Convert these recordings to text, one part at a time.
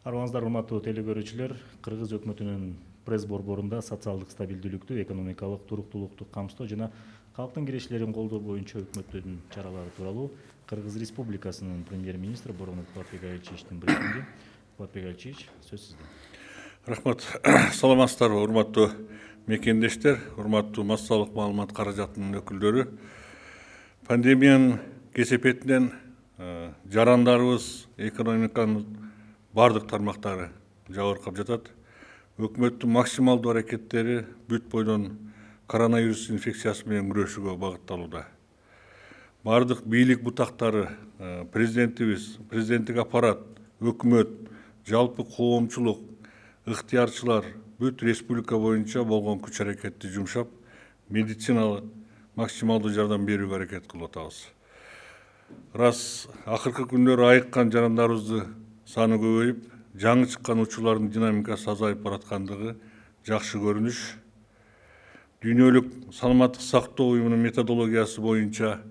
Арыбаңыздар, урматтуу телекөрүүчүлөр, Кыргыз өкмөтүнүн пресс борборунда социалдык стабилдүүлүктү, экономикалык туруктуулукту камсыздоо жана калктын кирешилерин колдоо боюнча өкмөттүн чаралары тууралуу Кыргыз Республикасынын премьер-министри Бороновд Кубатбек Айылчиевичтин брифинги. Кубатбек Айылчиевич, сөз сизде. Рахмат. Саламатсыздарбы, урматтуу мекендештер, урматтуу массалык маалымат каражатынын өкүлдөрү. Пандемиянын кесепетинен жарандарыбыз экономиканын бардык тармактары жабыркап жатат. Өкмөттүн максималдуу аракеттери бүт бойдон коронавирус инфекциясы менен күрөшүүгө багытталууда. Бардык бийлик бутактары, президентибиз, президенттик аппарат, өкмөт, жалпы коомчулук, ыктыярчылар бүт республика боюнча болгон күч аракетти жумшап, медициналык максималдуу жардам берүүгө аракет кылып атабыз. Рас акыркы күндөрү айыккан жарандарыбызды саны көбөйүп, жаңы чыккан учурлардын динамикасы азайып бараткандыгы жакшы көрүнүш. Дүйнөлүк саламаттык сактоо уюмунун методологиясы боюнча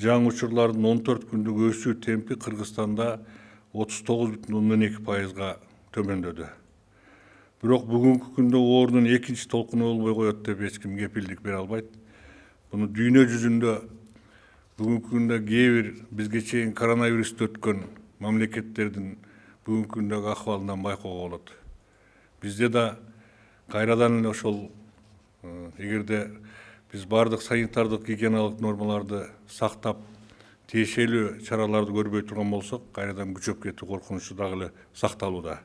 жаңы учурлардын 14 күндүк өсүү темпи Кыргызстанда 39,2%га төмөндөдү. Бирок бүгүнкү күндө оорунун экинчи толкуну болбой коет деп эч ким кепилдик бере албайт. Буну дүйнө жүзүндө бүгүнкү күндө кээ бир бизге чейин коронавирусту өткөн мамлекеттердин бүгүнкү күндөгү акыбалынан байкоого болот. Бизде да кайрадан эле ошол эгерде биз бардык санитардык гигиеналык нормаларды сактап, тиешелүү чараларды көрбөй турган болсок, кайрадан күчөп кетүү коркунучу дагы эле сакталууда.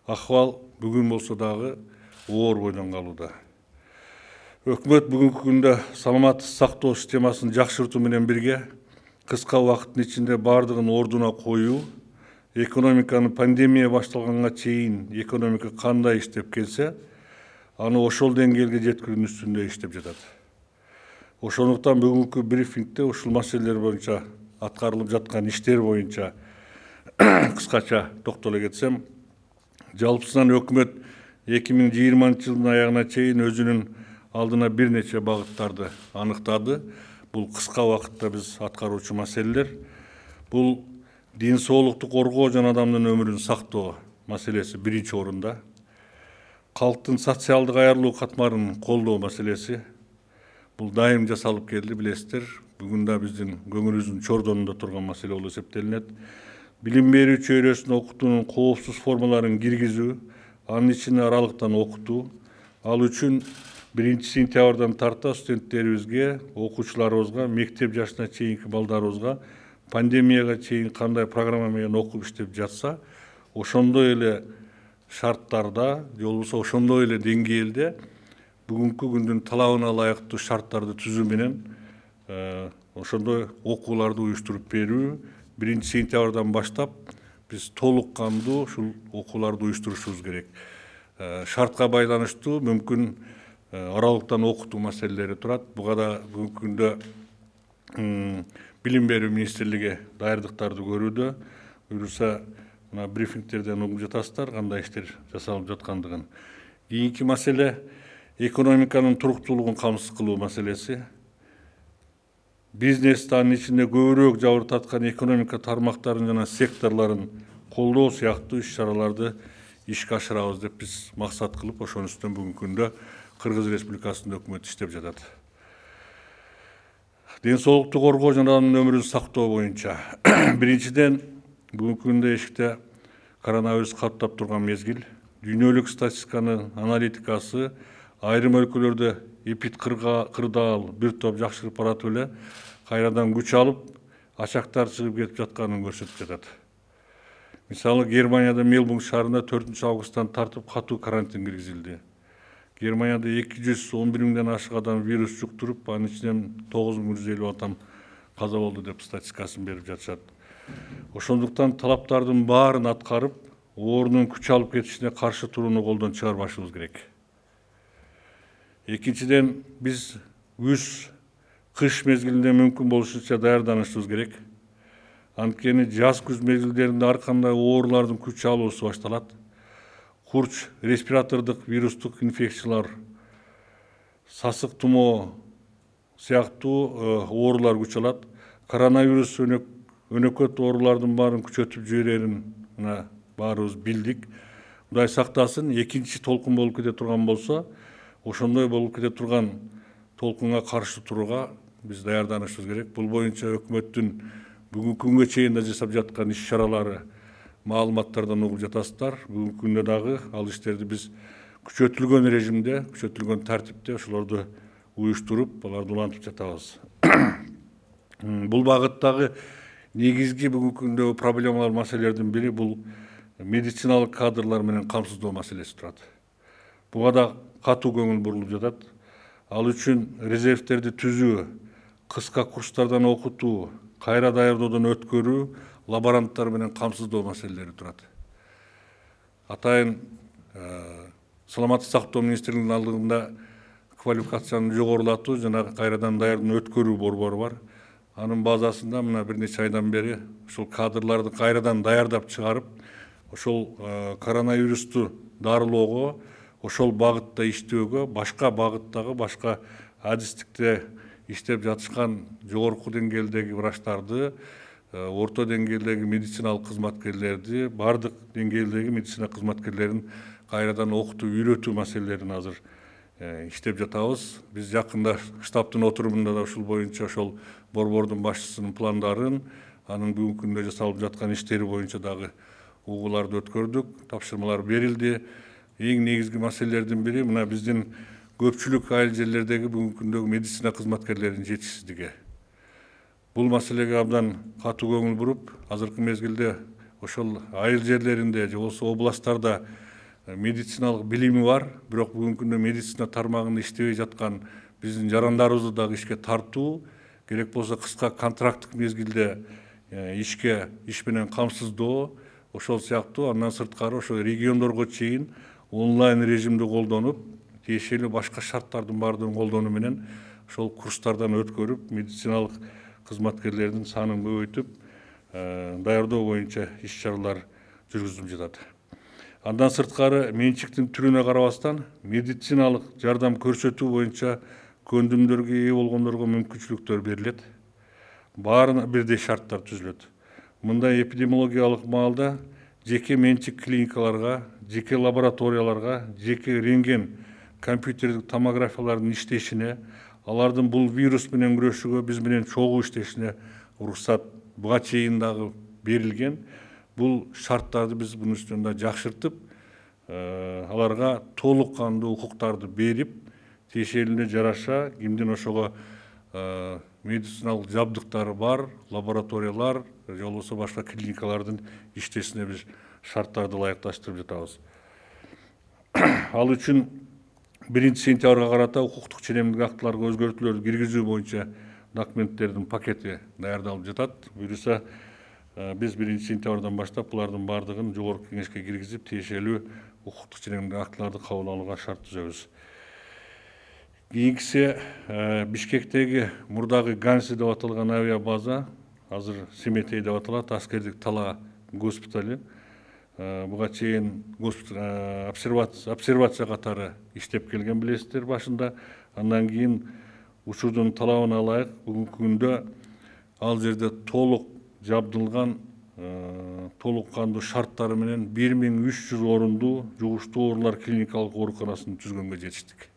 Акыбал бүгүн болсо дагы оор бойдон калууда. Өкмөт бүгүнкү күндө саламаттык сактоо системасын жакшыртуу менен бирге кыска убакыттын ичинде бардыгын ордуна коюу, экономиканы пандемия башталганга чейин экономика кандай иштеп келсе, аны ошол деңгээлге жеткирүүнүн үстүндө иштеп жатат. Ошондуктан бүгүнкү брифингде ушул маселелер боюнча аткарылып жаткан иштер боюнча кыскача токтоло кетсем, жалпысынан өкмөт 2020 жылдын аягына чейин өзүнүн алдына бир нече багыттарды аныктады. Бул кыска убакытта биз аткаруучу маселелер. Бул ден соолукту коргоо жана адамдын өмүрүн сактоо маселеси биринчи орунда. Калктын социалдык аярлуу катмарын колдоо маселеси. Бул дайым жасалып келди, билесиздер. Бүгүн да биздин көңүлүбүздүн чордонунда турган маселе болуп эсептелинет. Билим берүү чөйрөсүнө окутуунун коопсуз формаларын киргизүү, анын ичине аралыктан окутуу. Ал үчүн 1 сентябрдан тарта студенттерибизге, окуучуларыбызга, мектеп жашына чейинки балдарыбызга пандемияга чейин кандай программа менен окуп иштеп жатса, ошондой эле шарттарда, же болбосо ошондой эле деңгээлде бүгүнкү күндүн талабына ылайыктуу шарттарды түзүү менен ошондой окууларды уюштуруп берүү, 1 сентябрдан баштап биз толук кандуу ушул окууларды уюштурушубуз керек. Шартка байланыштуу мүмкүн аралыктан окутуу маселелери турат. Буга да бүгүнкү күндө Билим берүү министрлиги даярдыктарды көрүүдө. Буюрса, мына брифингтерден угуп жатасыздар кандай иштер жасалып жаткандыгын. Кийинки маселе экономиканын туруктуулугун камсыз кылуу маселеси. Бизнести анын ичинде көбүрөөк жабыр тарткан экономика тармактарын жана секторлорун колдоо сыяктуу иш-чараларды ишке ашырабыз деп биз максат кылып, ошонун үстүнөн бүгүнкү күндө Кыргыз Республикасынын өкмөтү иштеп жатат. Ден соолукту коргоо жана адамдын өмүрүн сактоо боюнча биринчиден бүгүнкү күндө эшикте коронавирус каттап турган мезгил. Дүйнөлүк статистиканын аналитикасы айрым өлкөлөрдө эпид кырдаал бир топ жакшырып баратып эле кайрадан күч алып, ачактар чыгып кетип жатканын көрсөтүп жатат. Мисалы, Германияда Мелбурн шаарында 4 августтан тартып катуу карантин киргизилди. Германияда 211 миңден ашык адам вирус жуктуруп, анын ичинен 9150 адам каза болду деп статистикасын берип жатышат. Ошондуктан талаптардын баарын аткарып, оорунун күч алып кетишине каршы турууну колдон чыгарбашыбыз керек. Экинчиден, биз кыш мезгилинде мүмкүн болушунча даярданышыбыз керек. Анткени жаз-күз мезгилдеринде ар кандай оорулардын күч алуусу башталат. Курч, респиратордук вирустук инфекциялар, сасык тумоо сыяктуу оорулар күч алат. Коронавирус өнөкөт оорулардын баарын күчөтүп жиберерин баарыбыз билдик. Кудай сактасын, экинчи толкун болуп кете турган болсо, ошондой болуп кете турган толкунга каршы турууга биз даярданышыбыз керек. Бул боюнча өкмөттүн бүгүнкү күнгө чейин да жасап жаткан иш-чаралары маалыматтардан угуп жатасыздар. Бүгүнкү күндө дагы ал иштерди биз күчөтүлгөн режимде, күчөтүлгөн тартипте ошолорду уюштуруп, аларды улантып жатабыз. Бул багыттагы негизги бүгүнкү күндөгү проблемалар, маселелердин бири бул медициналык кадрлар менен камсыздоо маселеси турат. Буга да катуу көңүл бурулуп жатат. Ал үчүн резервтерди түзүү, кыска курстардан окутуу, кайра даярдоодон өткөрүү, лаборанттар менен камсыздоо маселелери турат. Атайын саламаттык сактоо министрлигинин алдыгында квалификацияны жогорулатуу жана кайрадан даярдоодон өткөрүү борбору бар. Анын базасында мына бир нече айдан бери ушул кадрларды кайрадан даярдап чыгарып, ошол коронавирусту дарылоого, ошол багытта иштөөгө, башка багыттагы, башка адистикте иштеп жатышкан жогорку деңгээлдеги врачтарды, орто деңгээлдеги медициналык кызматкерлерди, бардык деңгээлдеги медицина кызматкерлерин кайрадан окутуу, үйрөтүү маселелерин азыр иштеп жатабыз. Биз жакында штабтын отурумунда да ушул боюнча ошол борбордун башчысынын пландарын, анын бүгүнкү күндө жасалып жаткан иштери боюнча дагы угууларды өткөрдүк, тапшырмалар берилди. Эң негизги маселелердин бири мына биздин көпчүлүк айыл жерлердеги бүгүнкү күндөгү медицина кызматкерлеринин жетишсиздиги. Бул маселеге абдан катуу көңүл буруп, азыркы мезгилде ошол айыл жерлеринде же болбосо областтарда медициналык билими бар, бирок бүгүнкү күндө медицина тармагында иштебей жаткан биздин жарандарыбызды дагы ишке тартуу, керек болсо кыска контракттык мезгилде иш менен камсыздоо, ошол сыяктуу андан сырткары ошо региондорго чейин онлайн режимди колдонуп, тиешелүү башка шарттардын баардыгын колдонуу менен ошол курстардан өткөрүп, медициналык кызматкерлердин санын көбөйтүп, даярдоо боюнча иш-чаралар жүргүзүлүп жатат. Андан сырткары менчиктин түрүнө карабастан медициналык жардам көрсөтүү боюнча көндүмдөргө ээ болгондорго мүмкүнчүлүктөр берилет. Баарына бирдей шарттар түзүлөт. Мындай эпидемиологиялык маалда жеке менчик клиникаларга, жеке лабораторияларга, жеке рентген компьютердик томографиялардын иштешине, алардын бул вирус менен күрөшүүгө биз менен чогуу иштешине уруксат буга чейин дагы берилген. Бул шарттарды биз bunun үстүндө жакшыртып, аларга толук кандуу укуктарды берип, тиешелүүнө жараша кимдин ошого медициналык жабдыктары бар, лабораториялар, же болбосо башка клиникалардын иштешине биз шарттарды ылайыкташтырып жатабыз. Ал үчүн 1-сентябрга карата укуктук ченемдик актыларга өзгөртүүлөрдү киргизүү боюнча документтердин пакети даярдалып жатат. Буюрса биз 1-сентябрдан баштап булардын баардыгын жогорку кеңешке киргизип, тиешелүү укуктук ченемдик актыларды кабыл алууга шарт түзөбүз. Кийинкиси Бишкектеги мурдагы Ганси деп аталган авиабаза, азыр Семетей деп аталат, аскердик тала госпитали. Буга чейин обсервация катары иштеп келген билесиздер башында. Андан кийин учурдун талабына ылайык бүгүнкү күндө ал жерде толук жабдылган, толук кандуу шарттары менен 1300 орундуу жугуштуу оорулар клиникалык ооруканасын түзгөнгө жетиштик.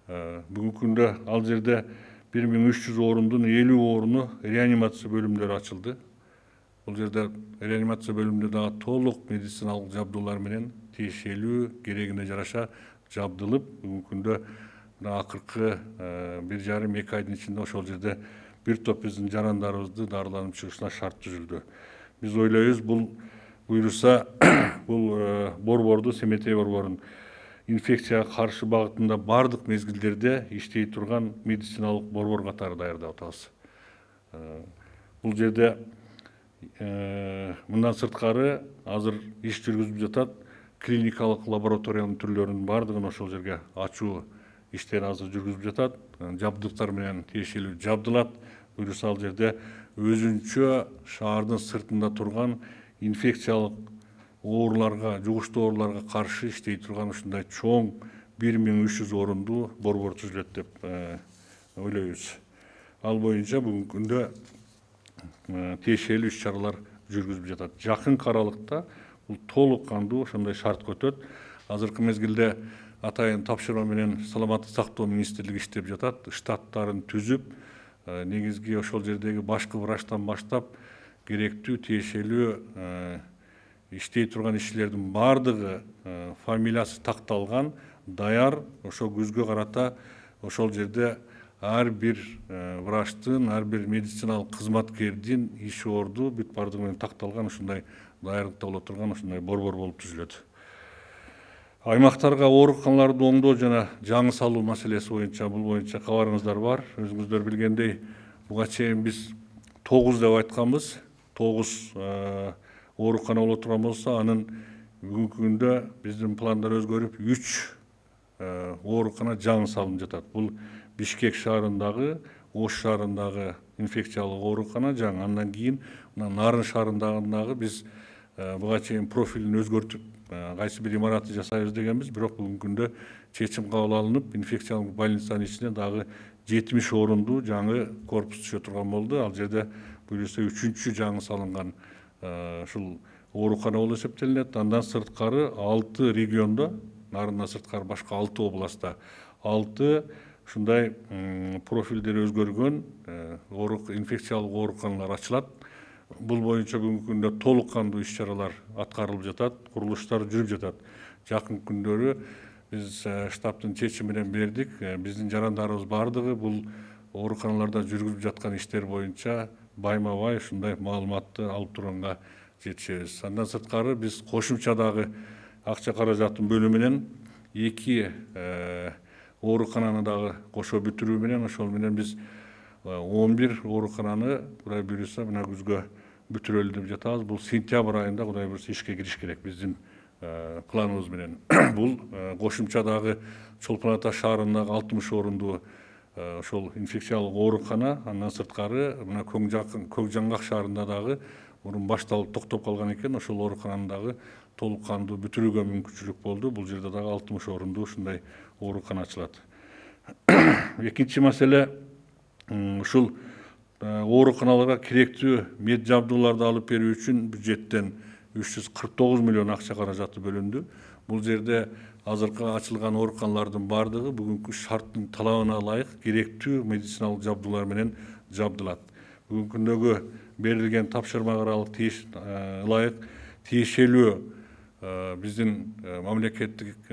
Бүгүнкү күндө ал жерде 1300 орундун 50 орunu реанимация бөлүмдөрү ачылды. Бул жерде реанимация бөлүмүндө дагы толук медициналык жабдуулар менен тиешелүү керегине жараша жабдылып, бүгүнкү күндө акыркы 1,5-2 айдын ичинде ошол жерде бир топ биздин жарандарыбызды дарыланып чыгышына шарт түзүлдү. Биз ойлойбуз, бул буюрса бул борборду, Семетей борборун инфекцияга каршы багытында бардык мезгилдерде иштей турган медициналык борбор катары даярдап атабыз. Бул жерде мындан сырткары азыр иш жүргүзүлүп жатат. Клиникалык лабораториянын түрлөрүнүн бардыгын ошол жерге ачуу иштери азыр жүргүзүлүп жатат. Жабдыктар менен тиешелүү жабдылат. Буюрса ал жерде өзүнчө шаардын сыртында турган инфекциялык ооруларга, жугуштуу ооруларга каршы иштей турган ушундай чоң 1300 орундуу борбор түзүлөт деп ойлойбуз. Ал боюнча бүгүнкү күндө тиешелүү иш-чаралар жүргүзүлүп жатат. Жакынкы аралыкта бул толук кандуу ошондой шартка өтөт. Азыркы мезгилде атайын тапшырма менен саламаттык сактоо министрлиги иштеп жатат. Штаттарын түзүп, негизги ошол жердеги башкы врачтан баштап керектүү тиешелүү иштей турган ишчилердин баардыгы фамилиясы такталган, даяр, ошо күзгө карата ошол жерде ар бир врачтын, ар бир медициналык кызматкердин иш орду бүт баардыгы менен такталган, ушундай даярдыкта боло турган ушундай борбор болуп түзүлөт. Аймактарга ооруканаларды оңдоо жана жаңы салуу маселеси боюнча, бул боюнча кабарыңыздар бар. Өзүңүздөр билгендей, буга чейин биз 9 деп айтканбыз. 9 оорукана боло турган болсо, анын бүгүнкү күндө биздин пландар өзгөрүп 3 оорукана жаңы салынып жатат. Бул Бишкек шаарындагы, Ош шаарындагы инфекциялык оорукана жаңы. Андан кийин Нарын шаарындагы биз буга чейин профилин өзгөртүп, кайсы бир имаратты жасайбыз дегенбиз, бирок бүгүнкү күндө чечим кабыл алынып, инфекциялык больницанын ичине дагы 70 орундуу жаңы корпус түшө турган болду. Ал жерде буюрса 3-чү жаңы салынган ушул оорукана болуп эсептелинет. Андан сырткары 6 региондо, Нарындан сырткары башка 6 областта 6 ушундай профилдери өзгөргөн инфекциялык ооруканалар ачылат. Бул боюнча бүгүнкү күндө толук кандуу иш-чаралар аткарылып жатат, курулуштар жүрүп жатат. Жакын күндөрү биз штабтын чечими менен бердик. Биздин жарандарыбыз баардыгы бул ооруканаларда жүргүзүп жаткан иштер боюнча байма-бай ушундай маалыматты алып турганга жетишебиз. Андан сырткары биз кошумча дагы акча каражатын бөлүү менен 2 оорукананы дагы кошо бүтүрүү менен, ошол менен биз 11 оорукананы Кудай буюрса мына күзгө бүтүрөлү деп жатабыз. Бул сентябрь айында Кудай буюрса ишке кириш керек биздин планыбыз менен. Бул кошумча дагы Чолпон Ата шаарындагы 60 орундуу ошол инфекциялык оорукана, андан сырткары мына Көкжаңгак шаарында дагы мурун башталып токтоп калган экен, ошол оорукананы дагы толук кандуу бүтүрүүгө мүмкүнчүлүк болду. Бул жерде дагы 60 орундуу ушундай оорукана ачылат. Экинчи маселе, ушул ооруканаларга керектүү мед жабдууларды алып берүү үчүн бюджеттен 349 миллион акча каражаты бөлүндү. Бул жерде азыркы ачылган ооруканалардын баардыгы бүгүнкү шарттын талабына ылайык керектүү медициналык жабдуулар менен жабдылат. Бүгүнкү күндөгү берилген тапшырмага ылайык тиешелүү биздин мамлекеттик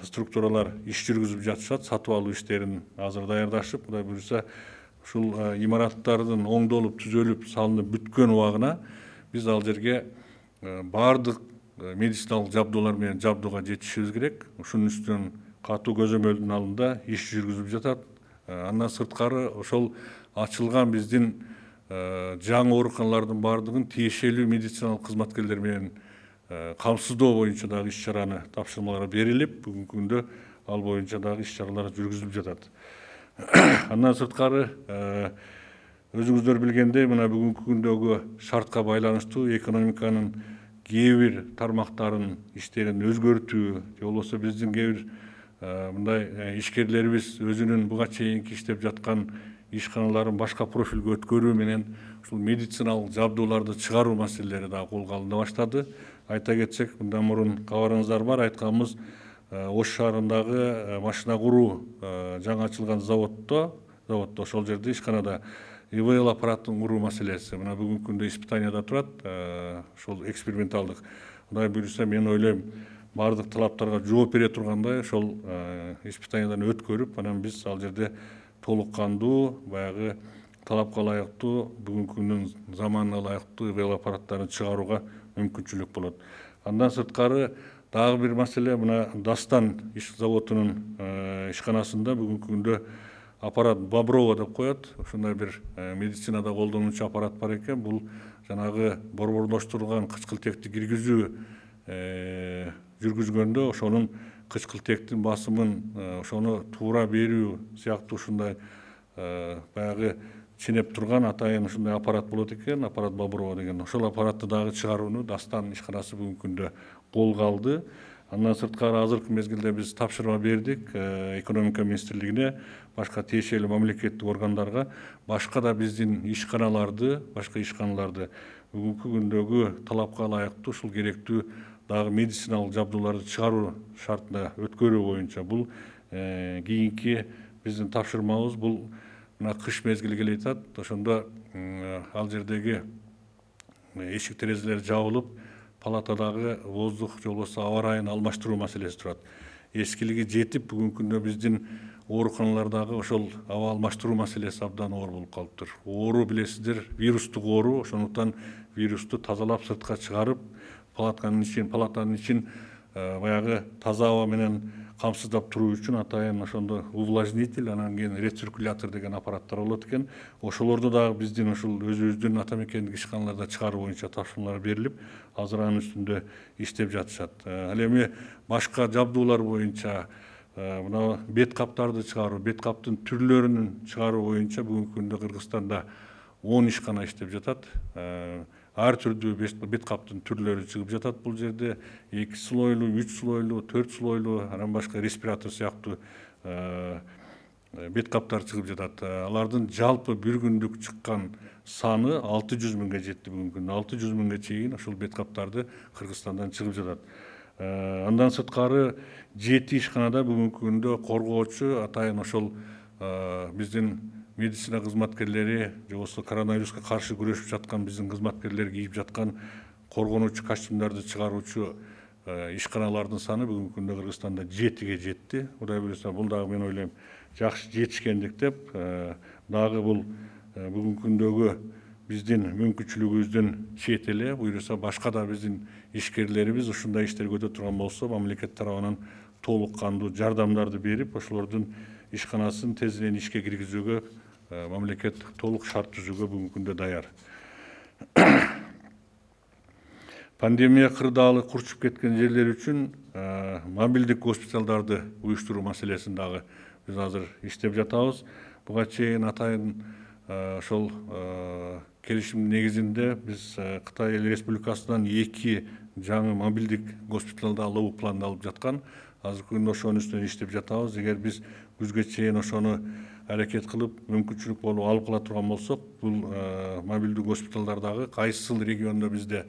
структуралар иш жүргүзүп жатышат, сатып алуу иштерин азыр даярдашып, Кудай буюрса ушул имараттардын оңдолуп, түзөлүп, салынып бүткөн убагына биз ал жерге баардык медициналык жабдуулар менен жабдууга жетишибиз керек. Ушунун үстүнөн катуу көзөмөлдүн алдында иш жүргүзүлүп жатат. Андан сырткары ошол ачылган биздин жаңы ооруканалардын баардыгын тиешелүү медициналык кызматкерлер менен камсыздоо боюнча дагы иш-чараны тапшырмалар берилип, бүгүнкү күндө ал боюнча дагы иш-чаралар жүргүзүлүп жатат. Андан сырткары өзүңүздөр билгендей, мына бүгүнкү күндөгү шартка байланыштуу экономиканын кээ бир тармактарын иштерин өзгөртүү, же болбосо биздин кээ бир мындай ишкерлерибиз өзүнүн буга чейинки иштеп жаткан ишканаларын башка профилге өткөрүү менен ушул медициналык жабдууларды чыгаруу маселелери дагы колго алына баштады. Айта кетсек, мындан мурун кабарыңыздар бар, айтканбыз, Ош шаарындагы машина куруу жаңы ачылган заводдо ошол жерде ишканада ИВЛ аппаратын куруу маселеси мына бүгүнкү күндө испытанияда турат, ошол эксперименталдык. Кудай буюрса, мен ойлойм, баардык талаптарга жооп бере тургандай ошол испытаниядан өткөрүп, анан биз ал жерде толук кандуу, баягы талапка ылайыктуу, бүгүнкү күндүн заманына ылайыктуу ИВЛ аппараттарын чыгарууга мүмкүнчүлүк болот. Андан сырткары дагы бир маселе, мына Дастан заводунун ишканасында бүгүнкү күндө аппарат Боброва деп коет. Ушундай бир медицинада колдонуучу аппарат бар экен. Бул жанагы борборлоштурулган кычкылтекти киргизүү жүргүзгөндө ошонун кычкылтектин басымын ошону туура берүү сыяктуу ушундай баягы ченеп турган атайын ушундай аппарат болот экен, аппарат Боброва деген. Ошол аппаратты дагы чыгарууну Дастан ишканасы бүгүнкү күндө колго алды. Андан сырткары азыркы мезгилде биз тапшырма бердик экономика министрлигине, башка тиешелүү мамлекеттик органдарга, башка да биздин ишканаларды бүгүнкү күндөгү талапка ылайыктуу ушул керектүү дагы медициналык жабдууларды чыгаруу шартына өткөрүү боюнча бул кийинки биздин тапшырмабыз. Бул мына кыш мезгили келе жатат. Ошондо ал жердеги эшик терезелер жабылып, палатадагы воздух же болбосо аба ырайын алмаштыруу маселеси турат. Эскилиги жетип, бүгүнкү күндө биздин ооруканалардагы ошол аба алмаштыруу маселеси абдан оор болуп калыптыр. Оору билесиздер, вирустук оору, ошондуктан вирусту тазалап сыртка чыгарып, палатанын ичин баягы таза аба менен камсыздап туруу үчүн атайын ошондо увлажнитель, анан кийин рециркулятор деген аппараттар болот экен. Ошолорду дагы биздин ушул өзүбүздүн ата мекендик ишканаларда чыгаруу боюнча тапшырмалар берилип, азыр анын үстүндө иштеп жатышат. Ал эми башка жабдуулар боюнча мына бет каптарды чыгаруу, бет каптын түрлөрүнүн чыгаруу боюнча бүгүнкү күндө Кыргызстанда 10 ишкана иштеп жатат. Ар түрдүү бет каптын түрлөрү чыгып жатат бул жерде. 2 слойлуу, 3 слойлуу, 4 слойлуу, анан башка респиратор сыяктуу бет каптар чыгып жатат. Алардын жалпы бир күндүк чыккан саны 600 миңге жетти бүгүнкү күндө. 600 миңге чейин ушул бет каптарды Кыргызстандан чыгып жатат. Андан сырткары 7 ишканада бүгүнкү күндө коргоочу атайын ошол биздин медицина кызматкерлери же болбосо коронавируска каршы күрөшүп жаткан биздин кызматкерлер кийип жаткан коргонуучу костюмдарды чыгаруучу ишканалардын саны бүгүнкү күндө Кыргызстанда 7ге жетти. Кудай буюрса бул дагы мен ойлойм жакшы жетишкендик деп, дагы бул бүгүнкү күндөгү биздин мүмкүнчүлүгүбүздөн чет эле буюрса башка да биздин ишкерлерибиз ушундай иштерге өтө турган болсо, мамлекет тарабынан толук кандуу жардамдарды берип, ошолордун ишканасын тезинен ишке киргизүүгө мамлекет толук шарт түзүүгө бүгүнкү күндө даяр. Пандемия кырдаалы курчуп кеткен жерлер үчүн мобилдик госпиталдарды уюштуруу маселесин дагы биз азыр иштеп жатабыз. Буга чейин атайын ошол келишим негизинде биз Кытай Эл Республикасынан 2 жаңы мобилдик госпиталды алуу пландалып жаткан. Азыркы күндө ошонун үстүнөн иштеп жатабыз. Эгер биз күзгө чейин ошону аракет кылып, мүмкүнчүлүк болуп алып кала турган болсок, бул мобилдик госпиталдардагы кайсыл региондо бизде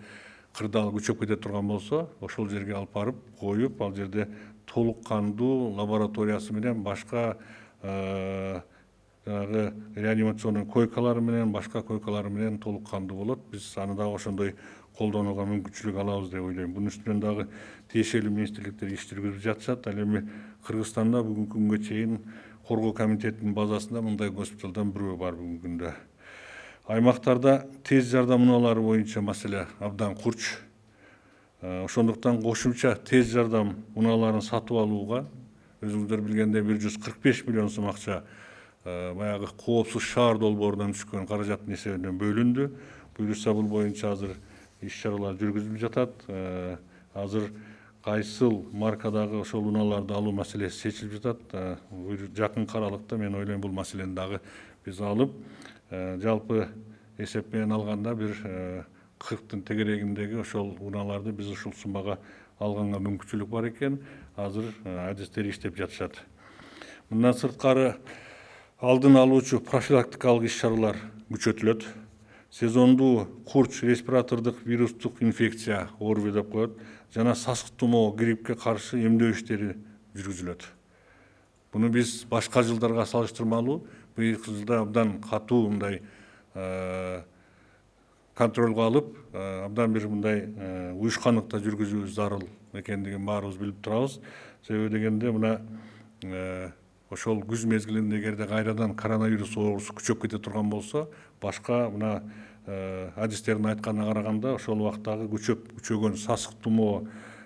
кырдаал күчөп кете турган болсо, ошол жерге алып барып коюп, ал жерде толук кандуу лабораториясы менен башка жанагы реанимационный койкалары менен, башка койкалары менен толук кандуу болот. Биз аны дагы ошондой колдонууга мүмкүнчүлүк алабыз деп ойлойм. Бунун үстүнөн дагы тиешелүү министрликтер иш жүргүзүп жатышат. Ал эми Кыргызстанда бүгүнкү күнгө чейин коргоо комитетинин базасында мындай госпиталдан бирөө бар бүгүнкү күндө. Аймактарда тез жардам унаалары боюнча маселе абдан курч. Ошондуктан кошумча тез жардам унааларын сатып алууга өзүңүздөр билгендей 145 миллион сом акча баягы коопсуз шаар долбоорунан түшкөн каражаттын эсебинен бөлүндү. Буюрса бул боюнча азыр иш чаралар жүргүзүлүп жатат. Азыр кайсыл маркадагы ошол унааларды алуу маселеси чечилип жатат. Жакынкы аралыкта мен ойлойм бул маселени дагы биз алып, жалпы эсеп менен алганда бир 40-тын тегерегиндеги ошол унааларды биз ушул суммага алганга мүмкүнчүлүк бар экен. Азыр адистер иштеп жатышат. Мындан сырткары алдын алуучу профилактикалык иш чаралар күчөтүлөт. Сезондуу курч, респиратордук вирустук инфекция, ОРВИ деп коет, жана сасык тумоо, гриппке каршы эмдөө иштери жүргүзүлөт. Буну биз башка жылдарга салыштырмалуу быйылкы жылда абдан катуу мындай контролго алып, абдан бир мындай уюшкандыкта жүргүзүүбүз зарыл экендигин баарыбыз билип турабыз. Себеби дегенде мына ошол күз мезгилинде эгерде кайрадан коронавирус оорусу күчөп кете турган болсо, башка мына адистердин айтканына караганда ошол убактагы күчөгөн сасык тумоо,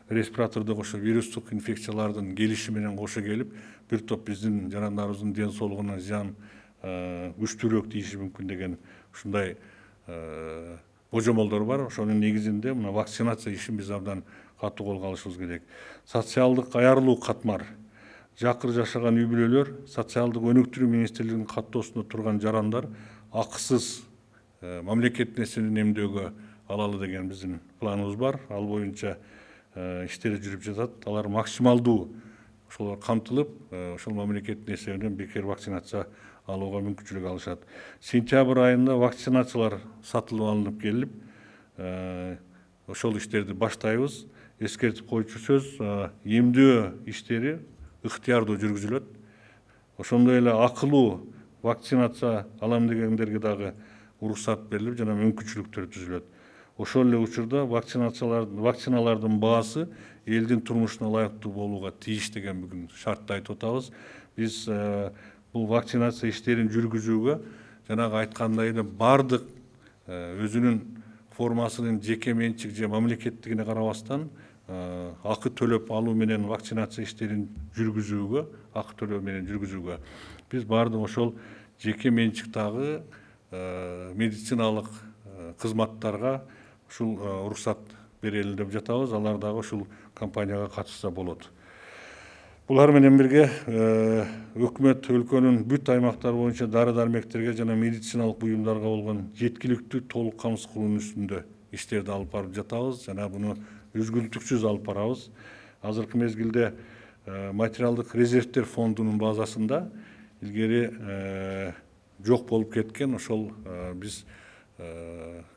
респиратордук ошо вирустук инфекциялардын келиши менен кошо келип, бир топ биздин жарандарыбыздын ден соолугуна зыян күчтүүрөөк тийиши мүмкүн деген ушундай божомолдор бар. Ошонун негизинде мына вакцинация ишин биз абдан катуу колго алышыбыз керек. Социалдык аярлуу катмар, жакыр жашаган үй бүлөлөр, социалдык өнүктүрүү министрлигинин каттоосунда турган жарандар акысыз мамлекеттин эсебинен эмдөөгө алалы деген биздин планыбыз бар. Ал боюнча иштери жүрүп жатат. Алар максималдуу ошолор камтылып, ошол мамлекеттин эсебинен бекер вакцинация алууга мүмкүнчүлүк алышат. Сентябрь айында вакцинациялар сатылып алынып келип, ошол иштерди баштайбыз. Эскертип коючу сөз, эмдөө иштери ыктыярдуу жүргүзүлөт. Ошондой эле акылуу вакцинация алам дегендерге дагы уруксат берилип жана мүмкүнчүлүктөр түзүлөт. Ошол эле учурда вакциналардын баасы элдин турмушуна ылайыктуу болууга тийиш деген бүгүн шартты айтып атабыз. Биз бул вакцинация иштерин жүргүзүүгө жанагы айткандай эле бардык өзүнүн формасынын жеке менчик же мамлекеттигине карабастан акы төлөп алуу менен вакцинация иштерин жүргүзүүгө, акы төлөө менен жүргүзүүгө биз бардык ошол жеке менчиктагы медициналык кызматтарга ушул уруксат берели деп жатабыз. Алар дагы ушул компанияга катышса болот. Булар менен бирге өкмөт өлкөнүн бүт аймактары боюнча дары дармектерге жана медициналык буюмдарга болгон жеткиликтүү толук камсыз кылуунун үстүндө иштерди алып барып жатабыз жана буну үзгүлтүксүз алып барабыз. Азыркы мезгилде материалдык резервтер фондунун базасында илгери жок болуп кеткен ошол биз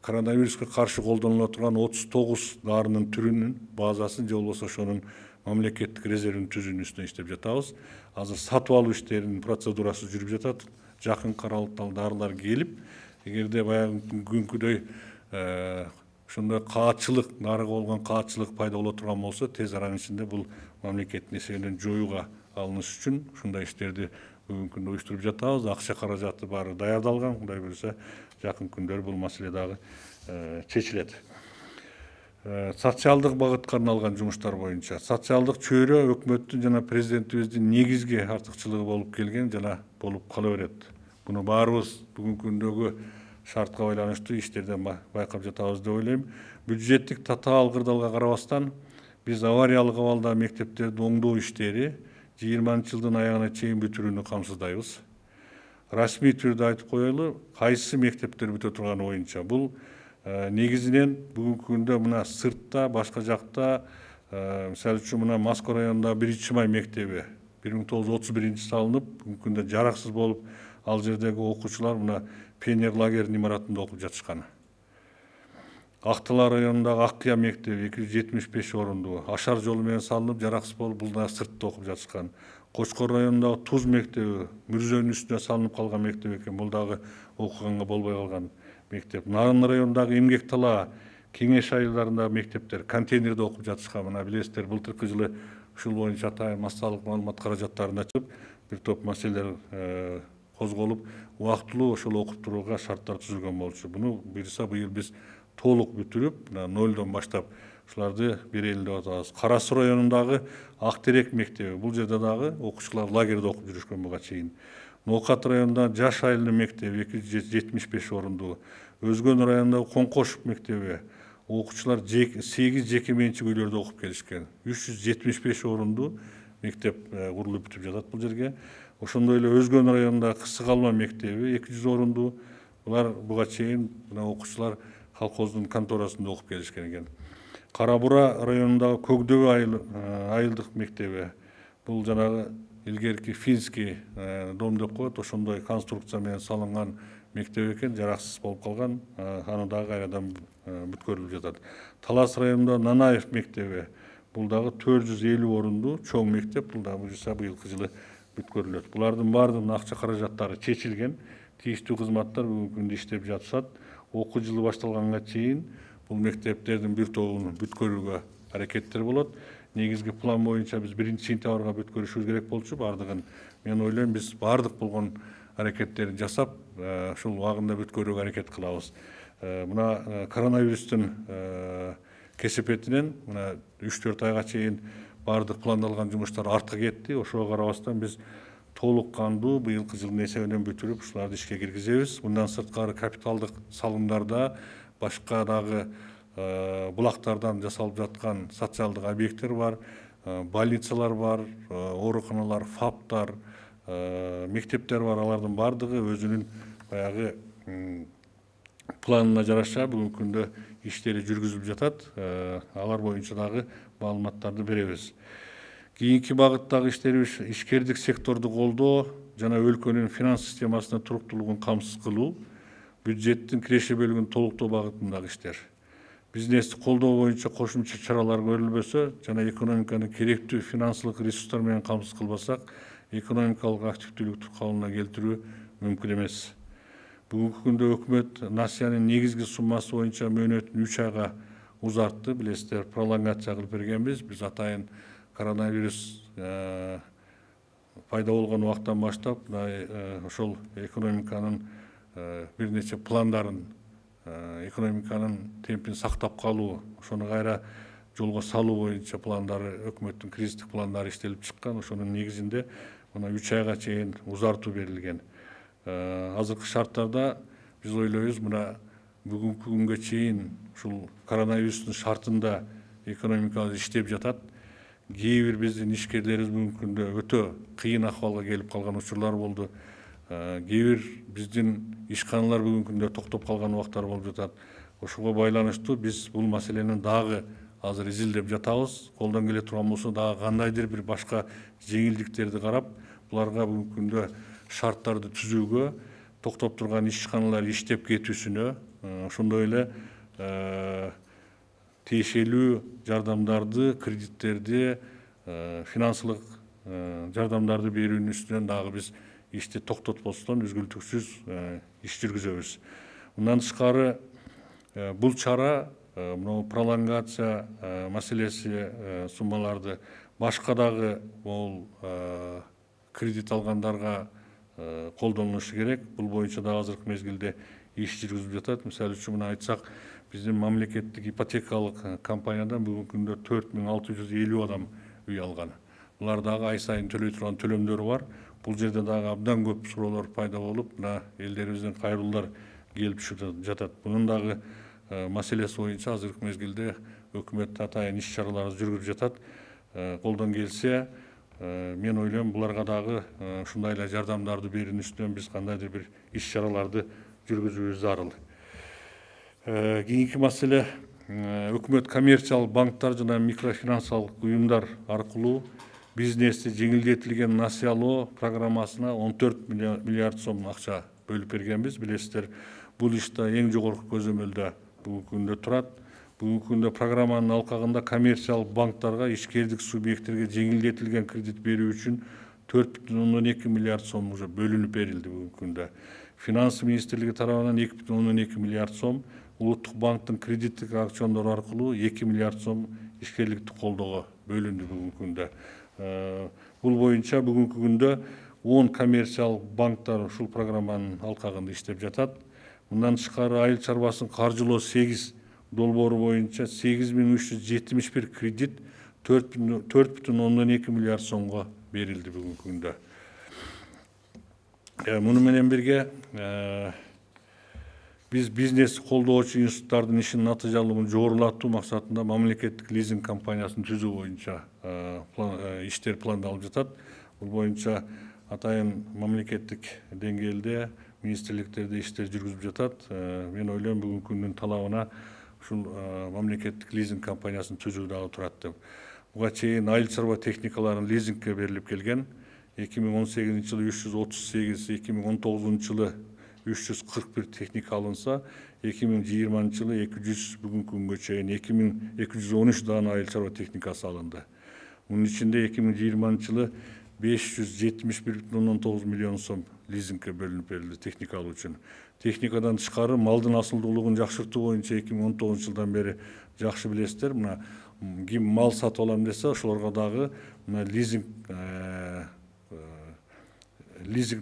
коронавируска каршы колдонула турган 39 дарынын түрүнүн базасын же болбосо ошонун мамлекеттик резервин түзүүнүн үстүнө иштеп жатабыз. Азыр сатып алуу иштеринин процедурасы жүрүп жатат. Жакынкы аралыкта дарылар келип, эгерде баягы күнкүдөй ошондой каатчылык, нарыга болгон каатчылык пайда боло турган болсо, тез аранын ичинде бул мамлекеттин эсебинен жоюуга алыныш үчүн ушундай иштерди бүгүнкү күндө уюштуруп жатабыз. Акча каражаты баары даярдалган. Кудай буюрса, жакын күндөрү бул маселе дагы чечилет. Социалдык багытка арналган жумуштар боюнча социалдык чөйрө өкмөттүн жана президентибиздин негизги артыкчылыгы болуп келген жана болуп кала берет. Буну баарыбыз бүгүнкү күндөгү шартка байланыштуу иштерден байкап жатабыз деп ойлойм. Бюджеттик татаал кырдаалга карабастан биз авариялык абалда мектептерди оңдоо иштери 20-жылдын аягына чейин бүтүрүүнү камсыздайбыз. Расмий түрдө айтып коелу, кайсы мектептер бүтө турганы боюнча бул негизинен бүгүнкү күндө мына сыртта, башка жакта, мисалы үчүн мына Москва районунда 1-май мектеби 1931 салынып, бүгүнкү күндө жараксыз болуп, ал жердеги окуучулар мына пионер лагеринин имаратында окуп жатышкан. Актала районундагы Аккыя мектеби 275 орундуу, Ашар жолу менен салынып, жараксыз болуп, бул да сыртта окуп жатышкан. Кочкор районундагы Туз мектеби Мүрзөнүн үстүнө салынып калган мектеп экен, бул дагы окуганга болбой калган мектеп. Нарын районундагы Эмгек Тала, Кеңеш айылдарындагы мектептер контейнерде окуп жатышкан. Мына билесиздер, былтыркы жылы ушул боюнча атайын массалык маалымат каражаттарын ачып, бир топ маселелер козголуп, убактылуу ошол окуп турууга шарттар түзүлгөн болчу. Буну буюрса быйыл биз толук бүтүрүп, нолдон баштап ушуларды берели деп атабыз. Кара Суу районундагы Актерек мектеби, бул жерде дагы окуучулар лагерде окуп жүрүшкөн буга чейин. Ноокат районундагы Жаш айылынын мектеби 275 орундуу. Өзгөн районундагы Коңкошук мектеби окуучулар 8 жеке менчик үйлөрдө окуп келишкен. 375 орундуу мектеп курулуп бүтүп жатат бул жерге. Ошондой эле Өзгөн районундагы Кысык Алма мектеби 200 орундуу. Булар буга чейин мына окуучулар колхоздун конторасында окуп келишкен экен. Кара Бура районундагы Көкдөбө айылдык мектеби, бул жанагы илгерки финский дом деп коет, ошондой конструкция менен салынган мектеп экен, жараксыз болуп калган, аны дагы кайрадан бүткөрүлүп жатат. Талас районунда Нанаев мектеби, бул дагы 450 орундуу чоң мектеп, бул дагы буюрса быйылкы жылы бүткөрүлөт. Булардын баардыгынын акча каражаттары чечилген, тийиштүү кызматтар бүгүнкү күндө иштеп жатышат. Окуу жылы башталганга чейин бул мектептердин бир тобун бүткөрүүгө аракеттер болот. Негизги план боюнча биз 1-сентябрга бүткөрүшүбүз керек болчу. Бардыгын мен ойлойм, биз бардык болгон аракеттерди жасап, ушул убагында бүткөрүүгө аракет кылабыз. Мына коронавирустун кесепетинен мына 3-4 айга чейин бардык пландалган жумуштар артка кетти. Ошого карабастан биз толук кандуу быйылкы жылдын эсебинен бүтүрүп, ушуларды ишке киргизебиз. Мындан сырткары капиталдык салымдарда башка дагы булактардан жасалып жаткан социалдык объекттер бар, больницалар бар, ооруканалар, ФАПтар, мектептер бар. Алардын бардыгы өзүнүн баягы планына жараша бүгүнкү күндө иштери жүргүзүлүп жатат. Алар боюнча дагы маалыматтарды беребиз. Кийинки багыттагы иштерибиз ишкердик секторду колдоо жана өлкөнүн финанс системасынын туруктуулугун камсыз кылуу, бюджеттин киреше бөлүгүн толуктоо багытындагы иштер. бизнести колдоо боюнча кошумча чаралар көрүлбөсө жана экономиканы керектүү финансылык ресурстар менен камсыз кылбасак, экономикалык активдүүлүктү калыбына келтирүү мүмкүн эмес. Бүгүнкү күндө өкмөт насыянын негизги суммасы боюнча мөөнөтүн 3 айга узартты. Билесиздер, пролонгация кылып бергенбиз. Биз атайын коронавирус пайда болгон убактан баштап ошол экономиканын бир нече пландарын, экономиканын темпин сактап калуу, ошону кайра жолго салуу боюнча пландары, өкмөттүн кризистик пландары иштелип чыккан. Ошонун негизинде мына 3 айга чейин узартуу берилген. Азыркы шарттарда биз ойлойбуз, мына бүгүнкү күнгө чейин ушул коронавирустун шартында экономикабыз иштеп жатат. Кээ бир биздин ишкерлерибиз бүгүнкү күндө өтө кыйын акыбалга келип калган учурлар болду. Кээ бир биздин ишканалар бүгүнкү күндө токтоп калган убактар болуп жатат. Ошого байланыштуу биз бул маселени дагы азыр изилдеп жатабыз. Колдон келе турган болсо дагы кандайдыр бир башка жеңилдиктерди карап, буларга бүгүнкү күндө шарттарды түзүүгө, токтоп турган ишканалар иштеп кетүүсүнө, ошондой эле тиешелүү жардамдарды, кредиттерди, финансылык жардамдарды берүүнүн үстүнөн дагы биз ишти токтотпостон үзгүлтүксүз иш жүргүзөбүз. Мындан тышкары бул чара, мына пролонгация маселеси, суммаларды башка дагы могул кредит алгандарга колдонулушу керек. Бул боюнча да азыркы мезгилде иш жүргүзүлүп жатат. Мисалы үчүн мына айтсак, биздин мамлекеттик ипотекалык компаниядан бүгүнкү күндө 4650 адам үй алган. Булар дагы ай сайын төлөй турган төлөмдөрү бар. Бул жерде дагы абдан көп суроолор пайда болуп, мына элдерибизден кайрылуулар келип түшүп жатат. Бунун дагы маселеси боюнча азыркы мезгилде өкмөт атайын иш чараларды жүргүзүп жатат. Колдон келсе, мен ойлойм, буларга дагы ушундай эле жардамдарды берүүнүн үстүнөн биз кандайдыр бир иш чараларды жүргүзүүбүз зарыл. Кийинки маселе, өкмөт коммерциялык банктар жана микрофинансылык уюмдар аркылуу бизнести жеңилдетилген насыялоо программасына 14 миллиард сом акча бөлүп бергенбиз. Билесиздер, бул иш да эң жогорку көзөмөлдө бүгүнкү күндө турат. Бүгүнкү күндө программанын алкагында коммерциялык банктарга ишкердик субъекттерге жеңилдетилген кредит берүү үчүн 4,2 миллиард сом уже бөлүнүп берилди бүгүнкү күндө. Финансы министрлиги тарабынан 2,2 миллиард сом, Улуттук банктын кредиттик аукциондору аркылуу 2 миллиард сом ишкерликти колдоого бөлүндү бүгүнкү күндө. Бул боюнча бүгүнкү күндө 10 коммерциялык банктар ушул программанын алкагында иштеп жатат. Мындан тышкары айыл чарбасын каржылоо 8 долбоору боюнча 8371 кредит 4,2 миллиард сомго берилди бүгүнкү күндө. Муну менен бирге биз бизнес колдоочу институттардын ишинин натыйжалуулугун жогорулатуу максатында мамлекеттик лизинг компаниясын түзүү боюнча иштер пландалып жатат. Бул боюнча атайын мамлекеттик деңгээлде министрликтерде иштер жүргүзүп жатат. Мен ойлойм, бүгүнкү күндүн талабына ушул мамлекеттик лизинг компаниясын түзүү дагы турат деп. Буга чейин айыл чарба техникаларын лизингке берилип келген. 2018 жылы 338, 2019 жылы 341 техника алынса, 2020 жылы 200, бүгүнкү күнгө чейин 2213 дана айыл чарба техникасы алынды. Мунун ичинде 2020 жылы 571,9 миллион сом лизингке бөлүнүп берилди техника алуу үчүн. Техникадан тышкары малдын асылдуулугун жакшыртуу боюнча 2019 жылдан бери жакшы билесиздер. Мына ким мал сатып алам десе, ошолорго дагы мына лизинг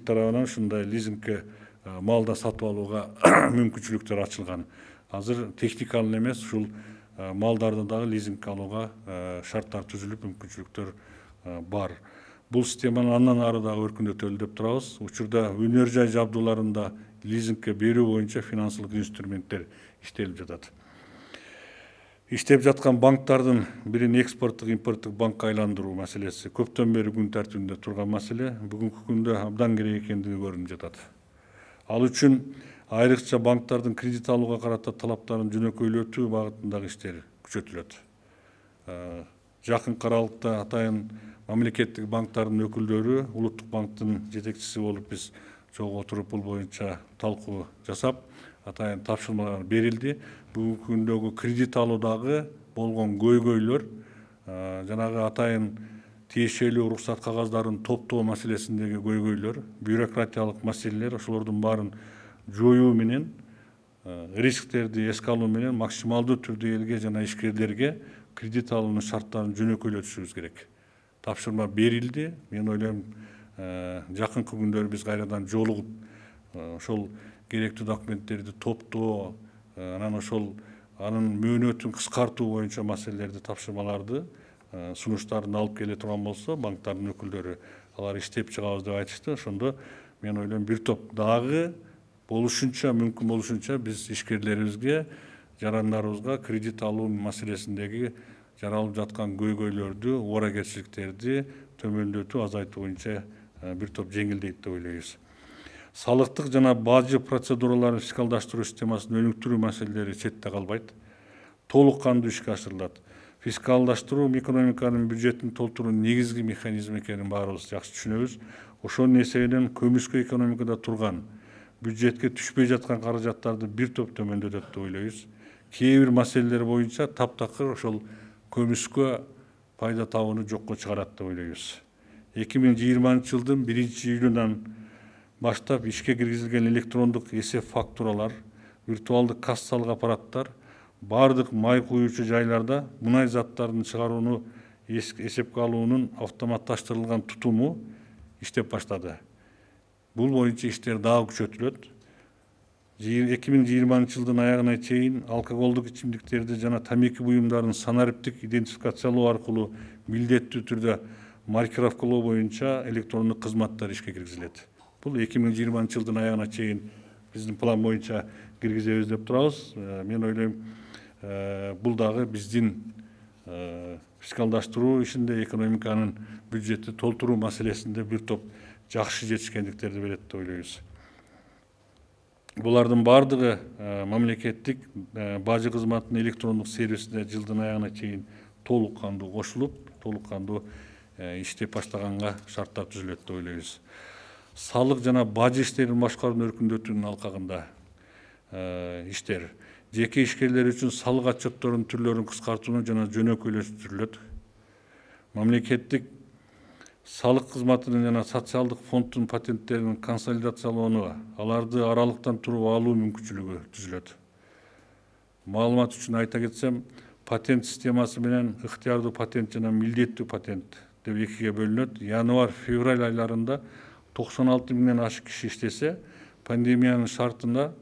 тарабынан ушундай лизингке малда сатып алууга мүмкүнчүлүктөр ачылган. Азыр техниканын эмес, ушул малдарды дагы лизингке алууга шарттар түзүлүп, мүмкүнчүлүктөр бар. Бул системаны андан ары дагы өркүндөтөлү деп турабыз. Учурда өнөр жай жабдууларында лизингке берүү боюнча финансылык инструменттер иштелип жатат. Иштеп жаткан банктардын бирин экспорттук, импорттук банкка айландыруу маселеси көптөн бери күн тартибинде турган маселе. Бүгүнкү күндө абдан керек экендиги көрүнүп жатат. Ал үчүн айрыкча банктардын кредит алууга карата талаптарын жөнөкөйлөтүү багытындагы иштер күчөтүлөт. Жакын аралыкта атайын мамлекеттик банктардын өкүлдөрү, Улуттук банктын жетекчиси болуп биз чогуу отуруп бул боюнча талкуу жасап, атайын тапшырмалар берилди. Бүгүнкү күндөгү кредит алуудагы болгон көйгөйлөр, жанагы атайын тиешелүү уруксат кагаздарын топтоо маселесиндеги көйгөйлөр, бюрократиялык маселелер, ошолордун баарын жоюу менен, рисктерди эске алуу менен максималдуу түрдө элге жана ишкерлерге кредит алуунун шарттарын жөнөкөйлөтүшүбүз керек. Тапшырма берилди. Мен ойлойм, жакынкы күндөр биз кайрадан жолугуп ошол керектүү документтерди топтоо, анан ошол анын мөөнөтүн кыскартуу боюнча маселелерди, тапшырмаларды, сунуштарын алып келе турган болсо, банктардын өкүлдөрү алар иштеп чыгабыз деп айтышты. Ошондо мен ойлойм, бир топ дагы болушунча, мүмкүн болушунча биз ишкерлерибизге, жарандарыбызга кредит алуу маселесиндеги жаралып жаткан көйгөйлөрдү, ооракерчиликтерди төмөндөтүү, азайтуу боюнча бир топ жеңилдейт деп ойлойбуз. Салыктык жана бажы процедураларын фискалдаштыруу системасын өнүктүрүү маселелери четте калбайт. Толук кандуу ишке ашырылат. Фискалдаштыруу экономиканын бюджетин толтуруунун негизги механизми экенин баарыбыз жакшы түшүнөбүз. Ошонун эсебинен көмүскө экономикада турган, бюджетке түшпөй жаткан каражаттарды бир топ төмөндөтөт деп ойлойбуз. Кээ бир маселелер боюнча таптакыр ошол көмүскө пайда табууну жокко чыгарат деп ойлойбуз. 2020 жылдын 1-июлунан баштап ишке киргизилген электрондук эсеп фактуралар, виртуалдык кассалык аппараттар бардык май куюучу жайларда мунай заттарын чыгарууну эсепке алуунун автоматташтырылган тутуму иштеп баштады. Бул боюнча иштер дагы күчөтүлөт. 2020 жылдын аягына чейин алкоголдук ичимдиктерди жана тамеки буюмдарын санариптик идентификациялоо аркылуу милдеттүү түрдө маркировкалоо боюнча электрондук кызматтар ишке киргизилет. Бул 2020 жылдын аягына чейин биздин план боюнча киргизебиз деп турабыз. Мен ойлойм, бул дагы биздин фискалдаштыруу ишинде, экономиканын бюджетти толтуруу маселесинде бир топ жакшы жетишкендиктерди берет деп ойлойбуз. Булардын бардыгы мамлекеттик бажы кызматынын электрондук сервисине жылдын аягына чейин толук кандуу кошулуп, толук кандуу иштеп баштаганга шарттар түзүлөт деп ойлойбуз. Салык жана бажы иштерин башкарууну өркүндөтүүнүн алкагында иштер. Жеке ишкерлер үчүн салык отчетторунун түрлөрүн кыскартууну жана жөнөкөйлөштүрүлөт. Мамлекеттик салык кызматынын жана социалдык фонддун патенттерин консолидациялоону, аларды аралыктан туруп алуу мүмкүнчүлүгү түзүлөт. Маалымат үчүн айта кетсем, патент системасы менен ыктыярдуу патент жана милдеттүү патент деп экиге бөлүнөт. Январь-февраль айларында 96 миңден ашык киши иштесе, пандемиянын шартында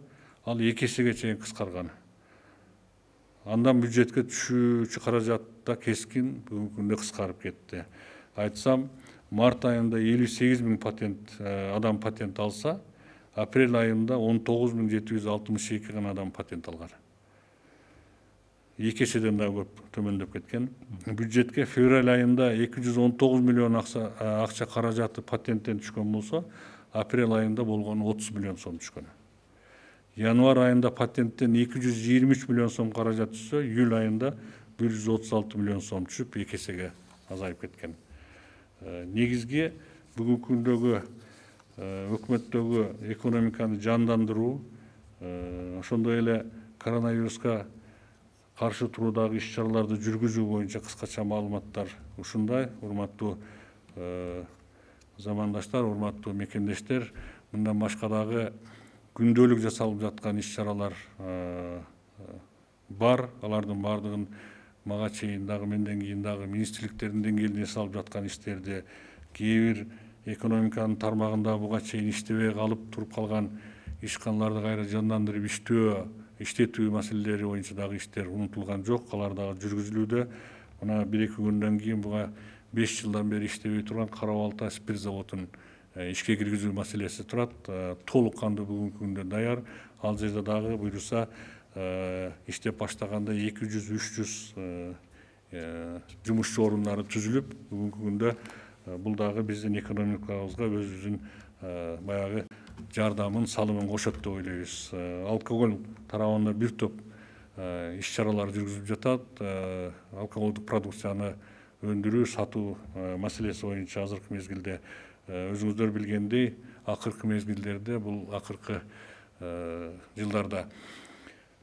ал 2 эсеге чейин кыскарган. Андан бюджетке түшүүчү каражат да кескин бүгүнкү күндө кыскарып кетти. Айтсам, март айында 58 миң адам патент алса, апрель айында 19.762 гана адам патент алган. 2 эседен да көп төмөндөп кеткен. Бюджетке февраль айында 219 миллион акча каражаты патенттен түшкөн болсо, апрель айында болгону 30 миллион сом түшкөн. Январь айында патенттен 223 миллион сом каражат түшсө, июль айында 136 миллион сом түшүп, 2 эсеге азайып кеткен. Негизги бүгүнкү күндөгү өкмөттөгү экономиканы жандандыруу, ошондой эле коронавируска каршы туруудагы иш-чараларды жүргүзүү боюнча кыскача маалыматтар ушундай. Урматтуу замандаштар, урматтуу мекемдештер, мындан башка дагы күндөлүк жасалып жаткан иш-чаралар бар. Алардын бардыгын мага чейин дагы, менден кийин дагы министрликтердин деңгээлинде жасалып жаткан иштерди, кээ бир экономиканын тармагында буга чейин иштебей калып туруп калган ишканаларды кайра жандандырып иштетүү маселелери боюнча дагы иштер унутулган жок. Алар дагы жүргүзүлүүдө. Мына 1-2 күндөн кийин буга 5 жылдан бери иштебей турган Кара Балта спирт заводун ишке киргизүү маселеси турат. Толук кандуу бүгүнкү күндө даяр. Ал жерде дагы буйруса иштеп баштаганда 200-300 жумушчу орундары түзүлүп, бүгүнкү күндө бул дагы биздин экономикабызга өзүбүздүн баягы жардамын, салымын кошот деп ойлойбуз. Алкоголь тарабында бир топ иш-чаралар жүргүзүлүп жатат. Алкоголдук продукцияны өндүрүү, сатуу маселеси боюнча азыркы мезгилде өзүңүздөр билгендей, акыркы мезгилдерде бул акыркы жылдарда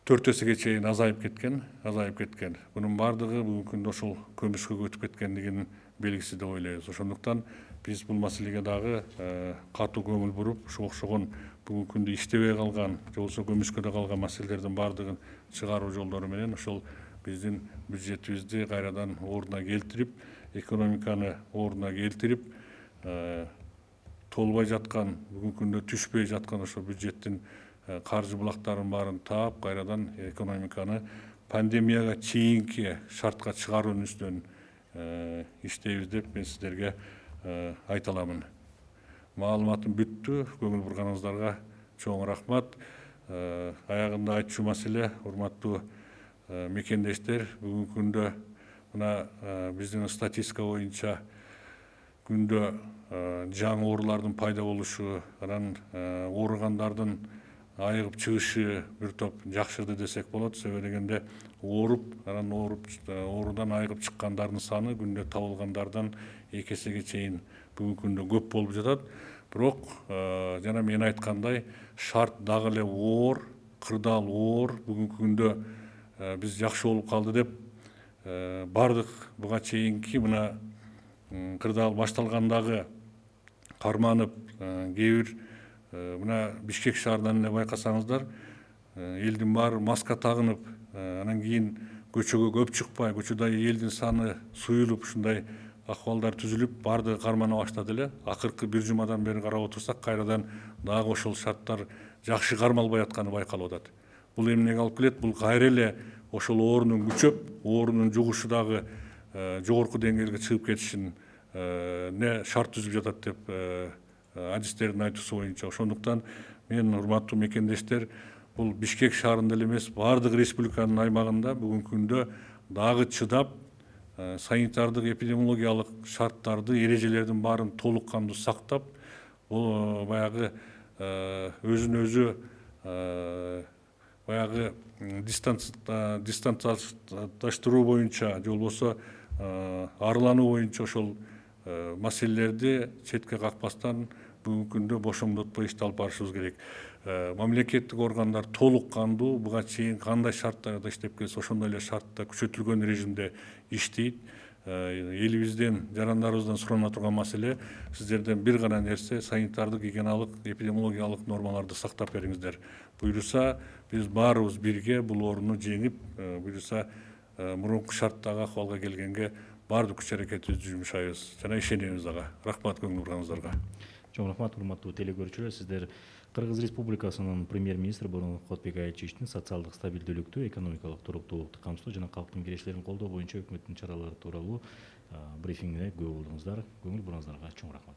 4 эсеге чейин азайып кеткен. Bunun бардыгы бүгүнкү күндө ошол көмүшкө өтүп кеткендигинин белгиси деп ойлойбуз. Ошондуктан биз бул маселеге дагы катуу көңүл буруп, ошого окшогон бүгүнкү күндө иштебей калган, же болбосо көмүшкөдө калган маселелердин бардыгын чыгаруу жолдору менен ошол биздин бюджетибизди кайрадан ордуна келтирип, экономиканы ордуна келтирип, толбой жаткан, бүгүнкү күндө түшпөй жаткан ошо бюджеттин каржы булактарын баарын таап, кайрадан экономиканы пандемияга чейинки шартка чыгаруунун үстүнөн иштейбиз деп мен сиздерге айта аламын. Маалыматым бүттү. Көңүл бурганыңыздарга чоң рахмат. Аягында айтчу маселе, урматтуу мекендештер, бүгүнкү күндө мына биздин статистика боюнча күндө жаңы оорулардын пайда болушу, анан ооругандардын айыгып чыгышы бир топ жакшырды десек болот. Себеби дегенде анан оорудан айыгып чыккандардын саны күндө табылгандардан 2 эсеге чейин бүгүнкү күндө көп болуп жатат. Бирок жана мен айткандай, шарт дагы эле оор, кырдаал оор. Бүгүнкү күндө биз жакшы болуп калды деп бардык буга чейинки мына кырдаал башталгандагы карманып кээ бир мына Бишкек шаарынан эле байкасаңыздар, элдин баары маска тагынып, анан кийин көчөгө көп чыкпай, көчөдө элдин саны суюлуп, ушундай акыбалдар түзүлүп, бардыгы кармана баштады эле. Акыркы бир жумадан бери карап отурсак, кайрадан дагы ошол шарттар жакшы кармалбай атканы байкалып атат. Бул эмнеге алып келет? Бул кайра эле ошол оорунун күчөп, оорунун жугушу дагы жогорку деңгээлге чыгып кетишин шарт түзүп жатат деп адистердин айтуусу боюнча. Ошондуктан мен, урматтуу мекендештер, бул Бишкек шаарында эле эмес, бардык республиканын аймагында бүгүнкү күндө дагы чыдап, санитардык эпидемиологиялык шарттарды, эрежелердин баарын толук кандуу сактап, бул баягы өзүн өзү баягы дистанциядаштыруу боюнча, же болбосо арылануу боюнча ошол маселелерди четке какпастан бүгүнкү күндө бошомдотпой ишти алып барышыбыз керек. Мамлекеттик органдар толук кандуу буга чейин кандай шарттарда иштеп келсе, ошондой эле шартта күчөтүлгөн режимде иштейт. Элибизден, жарандарыбыздан сурана турган маселе сиздерден бир гана нерсе, санитардык, гигиеналык, эпидемиологиялык нормаларды сактап бериңиздер. Буюрса, биз баарыбыз бирге бул ооруну жеңип, буюрса мурунку шарттагы акыбалга келгенге баардык күч аракетибизди жумшайбыз жана ишенебиз дагы. Рахмат көңүл бурганыңыздарга. Чоң рахмат, урматтуу телекөрүүчүлөр. Сиздер Кыргыз Республикасынын премьер-министри Боронхотбек Айылчевичтин социалдык стабилдүүлүктү, экономикалык туруктуулукту камсыздоо жана калктын кирештерин колдоо боюнча өкмөттүн чаралары тууралуу брифингине күбө болдуңуздар. Көңүл бурууңуздарга чоң рахмат.